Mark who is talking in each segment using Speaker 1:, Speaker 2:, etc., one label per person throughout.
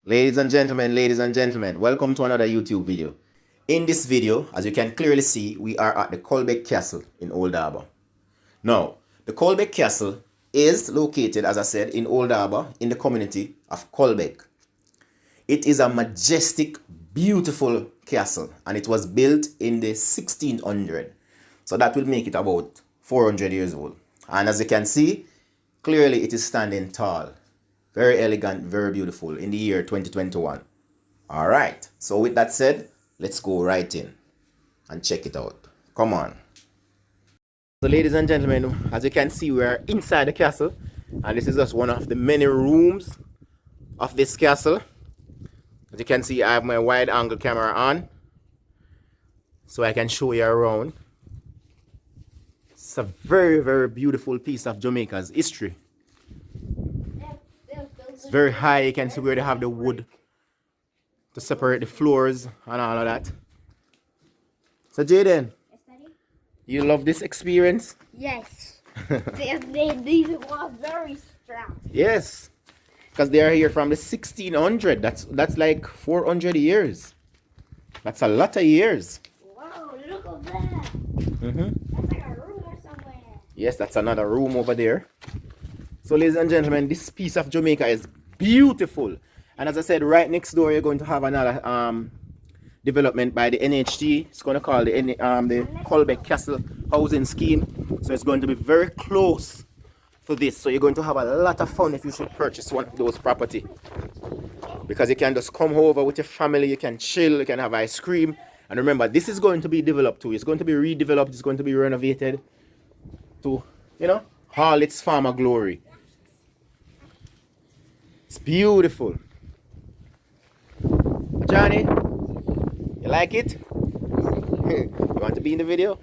Speaker 1: Ladies and gentlemen, welcome to another YouTube video. In this video, as you can clearly see, we are at the Colbeck Castle in Old Harbour. Now, the Colbeck Castle is located, as I said, in Old Harbour in the community of Colbeck. It is a majestic, beautiful castle, and it was built in the 1600. So that will make it about 400 years old. And as you can see, clearly it is standing tall. Very elegant, very beautiful in the year 2021. All right. So with that said, let's go right in and check it out. Come on. So ladies and gentlemen, as you can see, we are inside the castle. And this is just one of the many rooms of this castle. As you can see, I have my wide angle camera on, so I can show you around. It's a very, very beautiful piece of Jamaica's history. It's very high. You can see where they have the wood to separate the floors and all of that. So Jaden, you love this experience?
Speaker 2: Yes. These were very strong.
Speaker 1: Yes, because they are here from the 1600. That's like 400 years. That's a lot of years.
Speaker 2: Wow, look at that. That's like a room or somewhere.
Speaker 1: Yes, that's another room over there. So ladies and gentlemen, this piece of Jamaica is beautiful. And as I said, right next door you're going to have another development by the NHT. It's going to call the Colbeck Castle Housing Scheme. So it's going to be very close to this. So you're going to have a lot of fun if you should purchase one of those property. Because you can just come over with your family, you can chill, you can have ice cream. And remember, this is going to be developed too. It's going to be redeveloped, it's going to be renovated to, all its former glory. It's beautiful. Johnny, you like it? You want to be in the video?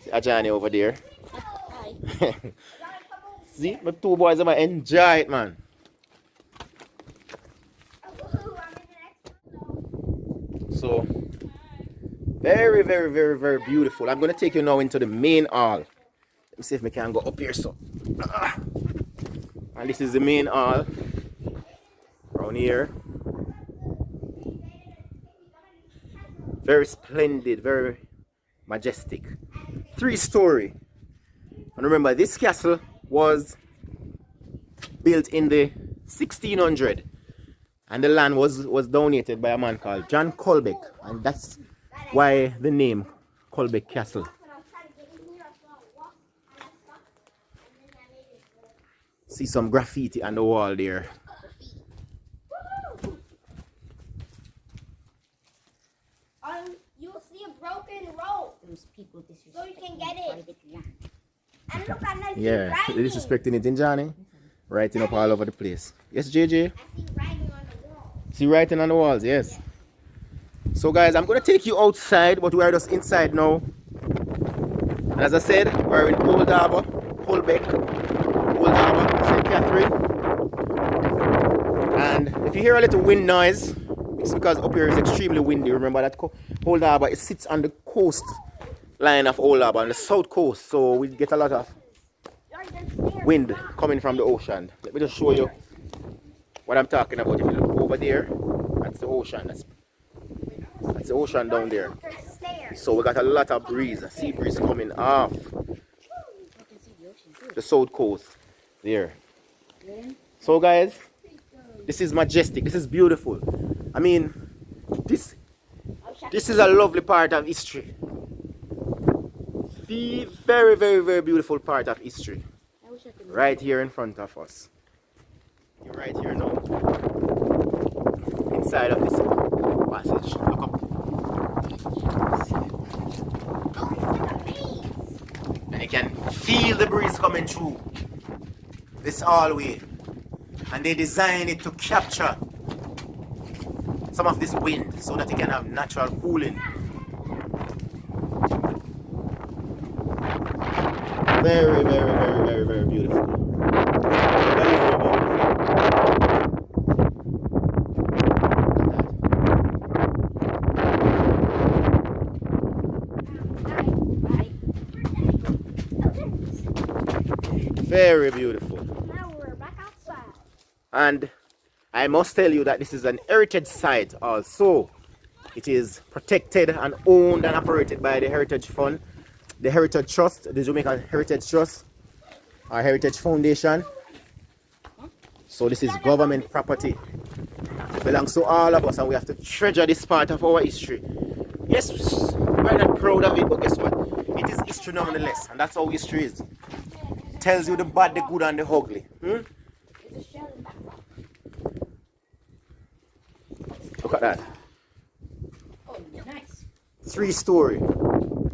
Speaker 1: See Johnny over there. See, my two boys are going to enjoy it, man. So, very, very, very, very beautiful. I'm going to take you now into the main hall. Let me see if I can go up here. So, and this is the main hall. Around here. Very splendid, very majestic. 3-story. And remember, this castle was built in the 1600. And the land was donated by a man called John Colbeck. And that's why the name Colbeck Castle. See some graffiti on the wall there.
Speaker 2: You'll see a broken road. Those people so you can get it. And look how nice
Speaker 1: Yeah, they're disrespecting it in Johnny. Writing up all over the place. Yes, JJ?
Speaker 2: I see writing on the wall.
Speaker 1: See writing on the walls, yes. So guys, I'm going to take you outside, but we are just inside now. And as I said, we're in Old Harbour, Colbeck, Old Harbour, St. Catherine. And if you hear a little wind noise, it's because up here is extremely windy. Remember that Old Harbour, it sits on the coast line of Old Harbour, on the south coast. So we get a lot of wind coming from the ocean. Let me just show you what I'm talking about. If you look over there, that's the ocean. That's the ocean down there. So we got a lot of breeze, a sea breeze coming off the south coast there. So guys, this is majestic. This is beautiful. I mean, this is a lovely part of history. The very, very, very beautiful part of history. Right here in front of us. You're right here now. Inside of this passage. Look up. And you can feel the breeze coming through this hallway. And they designed it to capture some of this wind so that you can have natural cooling. Very, very, very, very, very beautiful. Very, very beautiful. Very beautiful.
Speaker 2: Now we're back outside.
Speaker 1: And I must tell you that this is an heritage site also. It is protected and owned and operated by the Heritage Fund, the Heritage Trust, the Jamaican Heritage Trust, our Heritage Foundation. So this is government property. It belongs to all of us and we have to treasure this part of our history. Yes, we're not proud of it, but guess what? It is history nonetheless, and that's how history is. It tells you the bad, the good, and the ugly. Look at that.
Speaker 2: Oh, nice.
Speaker 1: 3-story.
Speaker 2: Oh,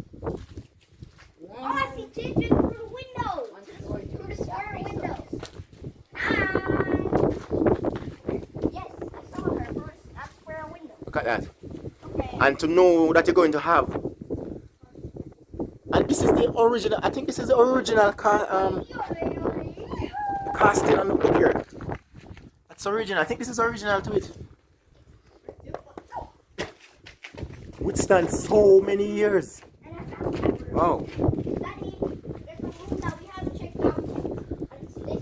Speaker 2: I see ginger through the window. Through the square window. Yes, I saw her first. That square window.
Speaker 1: Look at that.
Speaker 2: Okay.
Speaker 1: And to know that you're going to have. And this is the original, I think this is the original casting on the book here. That's original. I think this is original to it. Withstand so many years. Wow.
Speaker 2: Daddy, there's a room that we haven't checked out yet. And it's this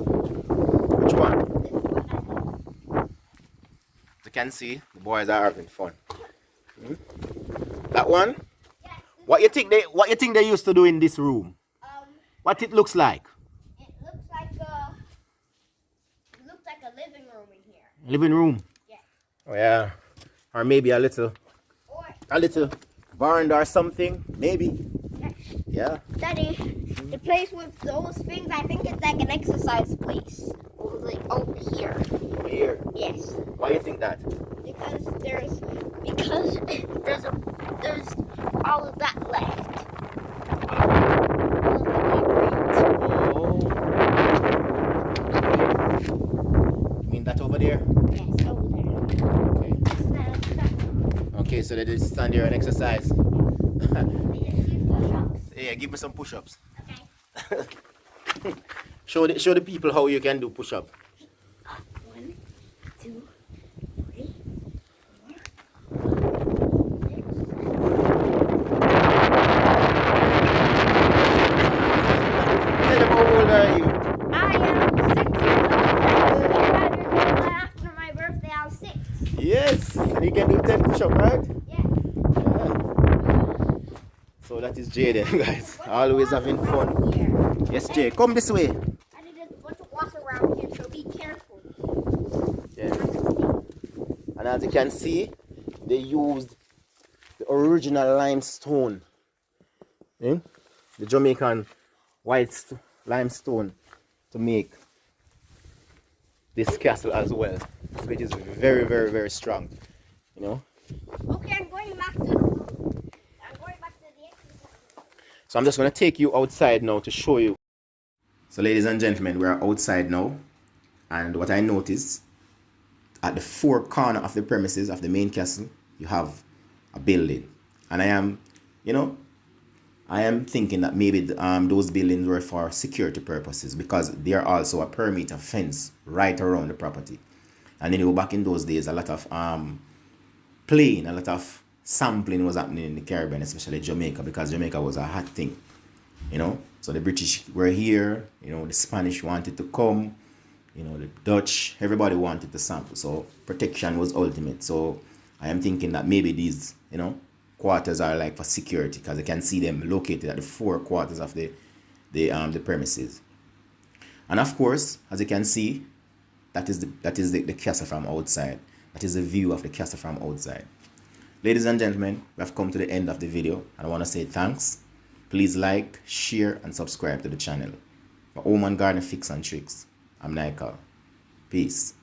Speaker 1: Which one?
Speaker 2: This is what I know.
Speaker 1: As you can see, the boys are having fun. That one?
Speaker 2: Yes,
Speaker 1: What you think they used to do in this room? What it looks like?
Speaker 2: it looks like a living room in here.
Speaker 1: Living room.
Speaker 2: Yeah.
Speaker 1: Oh yeah. Or maybe a little veranda or something. Maybe.
Speaker 2: Yes.
Speaker 1: Yeah.
Speaker 2: Daddy, the place with those things, I think it's like an exercise place. Like over here.
Speaker 1: Over here.
Speaker 2: Yes.
Speaker 1: Why do you think that?
Speaker 2: Because there's all of that left.
Speaker 1: Oh. You mean that over there?
Speaker 2: Yes, over there.
Speaker 1: Okay. Okay, so they just stand there and exercise.
Speaker 2: Push-ups.
Speaker 1: Yeah, give me some push-ups.
Speaker 2: Okay.
Speaker 1: Show the people how you can do push-up.
Speaker 2: 1, 2, 3,
Speaker 1: Tell them how old are you?
Speaker 2: I am 6 years old. After my birthday, I was 6.
Speaker 1: Yes, and you can do 10 push-ups, right?
Speaker 2: Yeah.
Speaker 1: So that is Jay then, guys. Always having fun.
Speaker 2: Here.
Speaker 1: Yes, Jay, come this way.
Speaker 2: I did a bunch of water around here, so be careful.
Speaker 1: Yeah. And as you can see, they used the original limestone. The Jamaican white limestone to make this castle as well. So it is very, very, very strong. You know?
Speaker 2: Okay, I'm going back to the exercise.
Speaker 1: So I'm just going to take you outside now to show you. So ladies and gentlemen, we are outside now. And what I noticed, at the four corner of the premises of the main castle, you have a building. And I am thinking that maybe those buildings were for security purposes, because there are also a perimeter fence right around the property. And then back in those days, a lot of playing, a lot of sampling was happening in the Caribbean, especially Jamaica, because Jamaica was a hot thing, you know. So the British were here, you know, the Spanish wanted to come, you know, the Dutch, everybody wanted to sample. So protection was ultimate. So I am thinking that maybe these, you know, quarters are like for security, because you can see them located at the four quarters of the premises. And of course, as you can see, that is the castle from outside. That is the view of the castle from outside. Ladies and gentlemen, we have come to the end of the video, and I want to say thanks. Please like, share, and subscribe to the channel. For Home and Garden Fix and Tricks, I'm Nicole. Peace.